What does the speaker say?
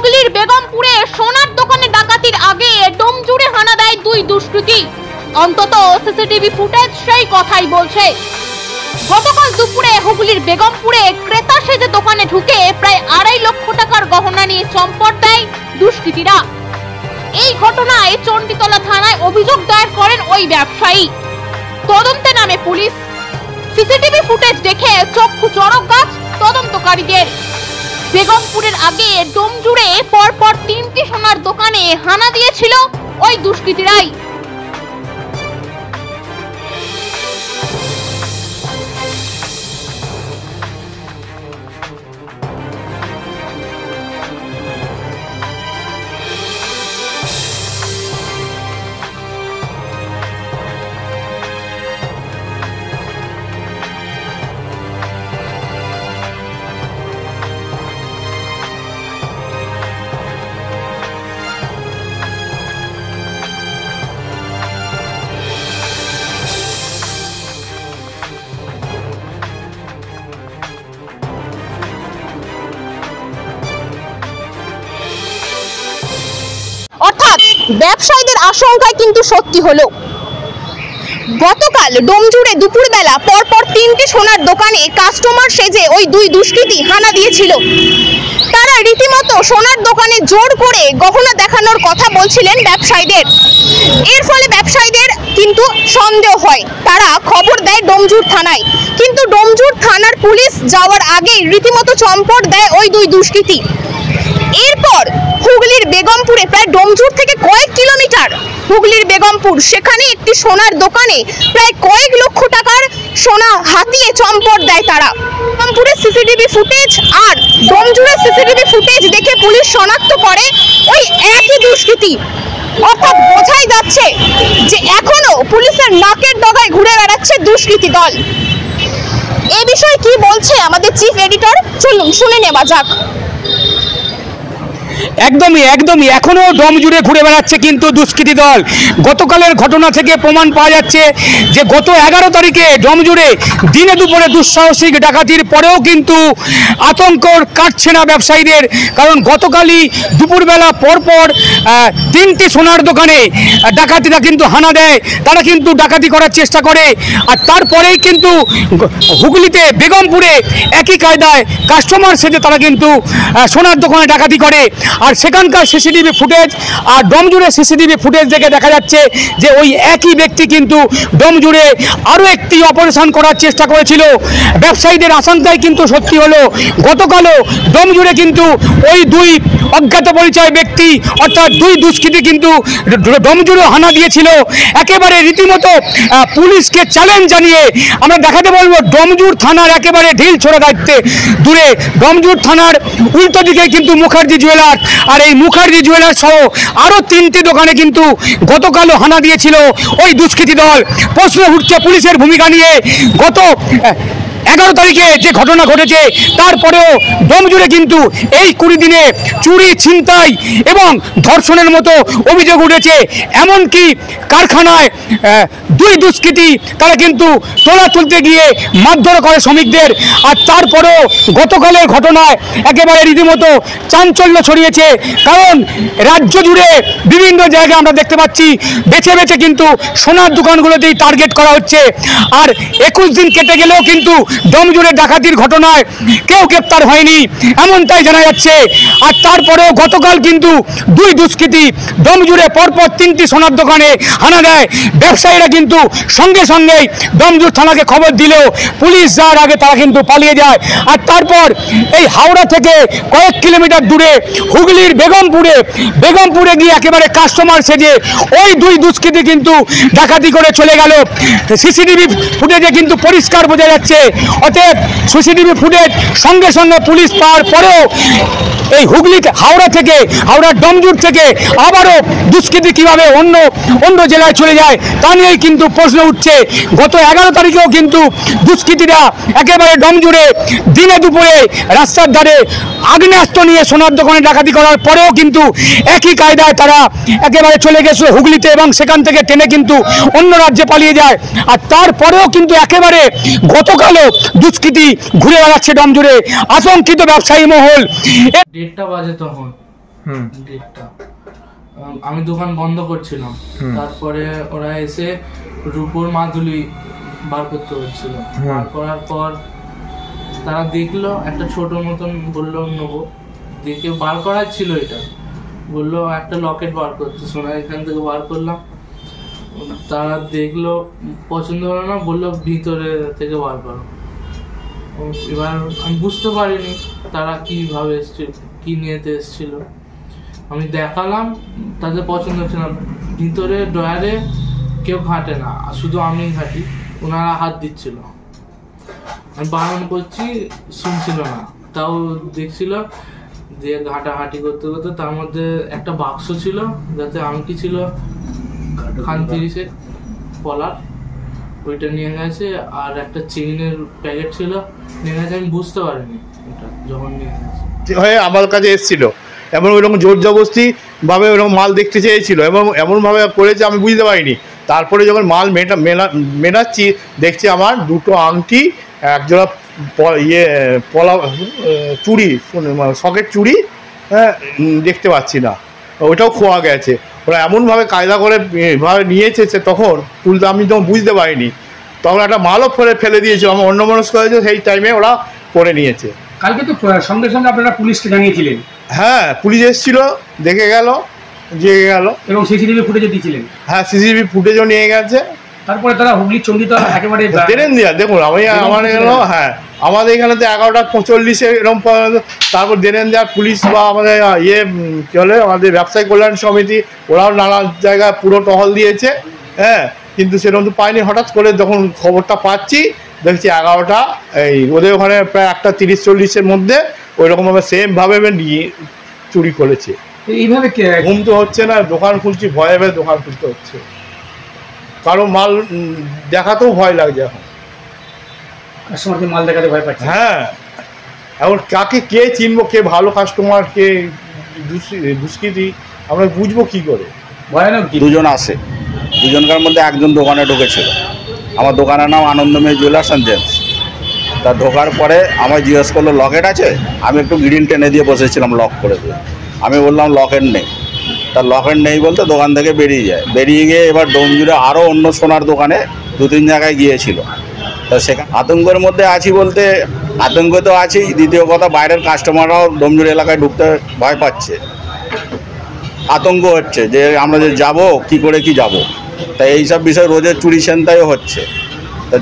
হুগলির বেগমপুরে সোনার দোকানে ডাকাতির আগে ডোমজুড়ে হানা দেয় দুই দুষ্কৃতী। অন্তত সিসিটিভি ফুটেজ সেই কথাই বলছে। গতকাল দুপুরে হুগলির বেগমপুরে ক্রেতা সেজে দোকানে ঢুকে প্রায় 2.5 লক্ষ টাকার গহনা নিয়ে চম্পট দেয় দুষ্কৃতীরা। এই ঘটনায় চণ্ডীতলা থানায় অভিযোগ দায়ের করেন ওই ব্যবসায়ী। তদন্তে নামে পুলিশ। সিসিটিভি ফুটেজ দেখে চক্ষু চড়ক গাছ তদন্তকারীদের। বেগমপুরের আগে ডোমজুড়ে পরপর 3টি সোনার দোকানে হানা দিয়েছিল ওই দুষ্কৃতীরাই। অর্থাৎ ব্যবসায়ীদের আশঙ্কায় কিন্তু সত্যি হলো। গতকাল ডোমজুড়ে দুপুরবেলা পরপর 3টি সোনার দোকানে কাস্টমার সেজে ওই দুই দুষ্কৃতী হানা দিয়েছিল। তারা রীতিমতো সোনার দোকানে জোর করে গহনা দেখানোর কথা বলছিলেন ব্যবসায়ীদের। এর ফলে ব্যবসায়ীদের কিন্তু সন্দেহ হয়। তারা খবর দেয় ডোমজুড় থানায়, কিন্তু ডোমজুড় থানার পুলিশ যাওয়ার আগেই রীতিমতো চম্পট দেয় ওই দুই দুষ্কৃতী। এরপর হুগলির বেগমপুরে প্রায় ডোমজুড় থেকে কয়েক কিলোমিটার হুগলির বেগমপুর, সেখানে একটি সোনার দোকানে প্রায় কয়েক লক্ষ টাকার সোনা হাতিয়ে চম্পট দেয় তারা। বেগমপুরের সিসিটিভি ফুটেজ আর ডোমজুড়ের সিসিটিভি ফুটেজ দেখে পুলিশ শনাক্ত করে ওই একই দুষ্কৃতী। অর্থাৎ বোঝাই যাচ্ছে যে এখনো পুলিশের নাকের ডগায় ঘুরে বেড়াচ্ছে দুষ্কৃতী দল। এ বিষয়ে কি বলছে আমাদের চিফ এডিটর, চলুন শুনে নেওয়া যাক। একদমই এখনো ডোমজুড়ে ঘুরে বেড়াচ্ছে কিন্তু দুষ্কৃতী দল। গতকালের ঘটনা থেকে প্রমাণ পাওয়া যাচ্ছে যে গত 11 তারিখে ডোমজুড়ে দিনে দুপুরে দুঃসাহসিক ডাকাতির পরেও কিন্তু আতঙ্ক কাটছে না ব্যবসায়ীদের। কারণ গতকালই দুপুরবেলা পরপর 3টি সোনার দোকানে ডাকাতিরা কিন্তু হানা দেয়। তারা কিন্তু ডাকাতি করার চেষ্টা করে, আর তারপরেই কিন্তু হুগলিতে বেগমপুরে একই কায়দায় কাস্টমার সেজে তারা কিন্তু সোনার দোকানে ডাকাতি করে। আর সেখানকার সিসিটিভি ফুটেজ আর ডোমজুড়ে সিসিটিভি ফুটেজ দেখে দেখা যাচ্ছে যে ওই একই ব্যক্তি কিন্তু ডোমজুড়ে আরও একটি অপারেশন করার চেষ্টা করেছিল। ব্যবসায়ীদের আশঙ্কায় কিন্তু সত্যি হলো। গতকালও ডোমজুড়ে কিন্তু ওই দুই অজ্ঞাত পরিচয় ব্যক্তি অর্থাৎ দুই দুষ্কৃতী কিন্তু ডোমজুড়ে হানা দিয়েছিল। একেবারে রীতিমতো পুলিশকে চ্যালেঞ্জ জানিয়ে আমরা দেখাতে বলবো ডোমজুড় থানার একেবারে ঢিল ছোড়া দায়িত্বে দূরে ডোমজুড় থানার উল্টো দিকে কিন্তু মুখার্জি জুয়েলার্স, আর এই মুখার্জি জুয়েলার্স সহ আরও 3টি দোকানে কিন্তু গতকালও হানা দিয়েছিল ওই দুষ্কৃতী দল। প্রশ্ন উঠছে পুলিশের ভূমিকা নিয়ে। গত 11 তারিখে যে ঘটনা ঘটেছে তারপরেও ডোমজুড়ে কিন্তু এই 20 দিনে চুরি, ছিনতাই এবং ধর্ষণের মতো অভিযোগ উঠেছে। এমনকি কারখানায় দুই দুষ্কৃতী তারা কিন্তু তোলা তুলতে গিয়ে মারধর করে শ্রমিকদের। আর তারপরেও গতকালের ঘটনায় একেবারে রীতিমতো চাঞ্চল্য ছড়িয়েছে। কারণ রাজ্য জুড়ে বিভিন্ন জায়গায় আমরা দেখতে পাচ্ছি বেছে বেছে কিন্তু সোনার দোকানগুলোতেই টার্গেট করা হচ্ছে। আর 21 দিন কেটে গেলেও কিন্তু ডোমজুড়ে ডাকাতির ঘটনায় কেউ গ্রেপ্তার হয়নি, এমনটাই জানা যাচ্ছে। আর তারপরেও গতকাল কিন্তু দুই দুষ্কৃতী ডোমজুড়ে পরপর 3টি সোনার দোকানে হানা দেয়। ব্যবসায়ীরা কিন্তু সঙ্গে সঙ্গেই ডোমজুড় থানাকে খবর দিলেও পুলিশ যাওয়ার আগে তারা কিন্তু পালিয়ে যায়। আর তারপর এই হাওড়া থেকে কয়েক কিলোমিটার দূরে হুগলির বেগমপুরে গিয়ে একেবারে কাস্টমার সেজে ওই দুই দুষ্কৃতী কিন্তু ডাকাতি করে চলে গেল। সিসিটিভি ফুটেজে কিন্তু পরিষ্কার বোঝা যাচ্ছে। অতএব সিসিটিভি ফুটেজ সঙ্গে সঙ্গে পুলিশ পাওয়ার পরেও এই হাওড়া ডোমজুড় থেকে আবারও দুষ্কৃতী কিভাবে অন্য জেলায় চলে যায় তা নিয়েই কিন্তু প্রশ্ন উঠছে। গত 11 তারিখেও কিন্তু দুষ্কৃতীরা একেবারে ডোমজুড়ে দিনে দুপুরে রাস্তার ধারে আগ্নেয়াস্ত্র নিয়ে সোনার দোকানে ডাকাতি করার পরেও কিন্তু একই কায়দায় তারা একেবারে চলে গেছিল হুগলিতে এবং সেখান থেকে টেনে কিন্তু অন্য রাজ্যে পালিয়ে যায়। আর তারপরেও কিন্তু একেবারে গতকালও দুষ্কৃতী ঘুরে বেড়াচ্ছে ডোমজুড়ে, আতঙ্কিত ব্যবসায়ী মহল। 1:30 বাজে তখন গেটটা। আমি দোকান বন্ধ করছিলাম, তারপরে ওরা এসে রূপোর মাদুলি বার করতে হচ্ছিল। বার করার পর তারা দেখলো একটা ছোট মতন, বললো নেবো, দেখে বার করার ছিল, এটা বললো একটা লকেট বার করতে, সোনা এখান থেকে বার করলাম। তারা দেখলো, পছন্দ হলো না, বললো ভিতরে থেকে বার করো। এবার আমি বুঝতে পারিনি তারা কিভাবে এসছিল, কি নিয়েতে এসছিল। আমি দেখালাম, তাদের পছন্দ হচ্ছে না। ভিতরে ড্রয়ারে কেউ ঘাঁটে না, শুধু আমি ঘাঁটি। ওনারা হাত দিচ্ছিল, আমি বারণ করছি, শুনছিল না, তাও দেখছিল। দিয়ে ঘাটাঘাটি করতে করতে তার মধ্যে একটা বাক্স ছিল, যাতে আংটি ছিল খান 30-এর পলার, ওইটা নিয়ে গেছে। আর একটা চেইনের প্যাকেট ছিল, নিয়ে গেছে। আমি বুঝতে পারিনি ওটা যখন নিয়ে গেছে হয়ে আমার কাছে এসেছিল, এমন ওইরকম জোর জবরদস্তি ভাবে ওইরকম মাল দেখতে চেয়েছিল এবং এমনভাবে করেছে আমি বুঝতে পারিনি। তারপরে যখন মাল মেলাচ্ছি, দেখছি আমার দুটো আংটি, একজোড়া পলা চুড়ি, সকেট চুড়ি, হ্যাঁ, দেখতে পাচ্ছি না, ওইটাও খোয়া গেছে। ওরা এমনভাবে কায়দা করে ভাবে নিয়েছে, সে তখন তুলতে আমি তখন বুঝতে পারিনি। তখন একটা মালও ফেলে দিয়েছে, আমার অন্যমনস্ক হয়েছে, সেই টাইমে ওরা করে নিয়েছে। কালকে তো সঙ্গে সঙ্গে আপনারা পুলিশকে জানিয়েছিলেন? হ্যাঁ, পুলিশ এসেছিল, দেখে গেল, জেগে গেল। এবং সিসিটিভি ফুটেজও দিয়েছিলেন? হ্যাঁ, সিসিটিভি ফুটেজও নিয়ে গেছে। তারপরে তারা হুগলি চণ্ডীতলা একেবারে ট্রেন দেওয়া, দেখুন আমার এখানে, হ্যাঁ, আমাদের এখানে তো 11:45 এরকম, তারপর ট্রেন দেওয়ার পুলিশ বা আমাদের কী বলে, আমাদের ব্যবসায়ী কল্যাণ সমিতি, ওরাও নানা জায়গায় পুরো টহল দিয়েছে, হ্যাঁ, কিন্তু সেরকম তো পাইনি। হঠাৎ করে যখন খবরটা পাচ্ছি, দেখছি 11টা, এই ওদের ওখানে প্রায় 1:30-40-এর মধ্যে ওইরকমভাবে সেমভাবে নিয়ে চুরি করেছে। এইভাবে ঘুম তো হচ্ছে না, দোকান খুলছি, ভয়ে ভয়ে দোকান খুলতে হচ্ছে, কারো মাল দেখাতেও ভয় লাগছে এখন। কাস্টমারকে মাল দেখাতে ভয় পাচ্ছে। হ্যাঁ, এখন কাকে কে চিনবো, কে ভালো কাস্টমার, কে দুষ্কৃতী, আমরা বুঝবো কি করে? ভয়ানক। দুজন আসে, দুজনকার মধ্যে একজন দোকানে ঢুকেছিল। আমার দোকানের নাম আনন্দময়ী জুয়েলার্স অ্যান্ড জেমস। তা ঢোকার পরে আমায় জিজ্ঞেস করলো লকেট আছে? আমি একটু গ্রিল টেনে দিয়ে বসেছিলাম লক করে দিয়ে। আমি বললাম লকেট নেই। তার লকেট নেই বলতে দোকান থেকে বেরিয়ে যায়। বেরিয়ে গিয়ে এবার ডোমজুড়ে আরও অন্য সোনার দোকানে 2-3 জায়গায় গিয়েছিল। তা সেখানে আতঙ্কের মধ্যে আছি বলতে, আতঙ্ক তো আছেই, দ্বিতীয় কথা বাইরের কাস্টমাররাও ডোমজুড় এলাকায় ঢুকতে ভয় পাচ্ছে, আতঙ্ক হচ্ছে যে আমরা যে যাবো, কী করে কি যাব। তাই এইসব বিষয় রোজের চুরি ছিনতাইও হচ্ছে। তা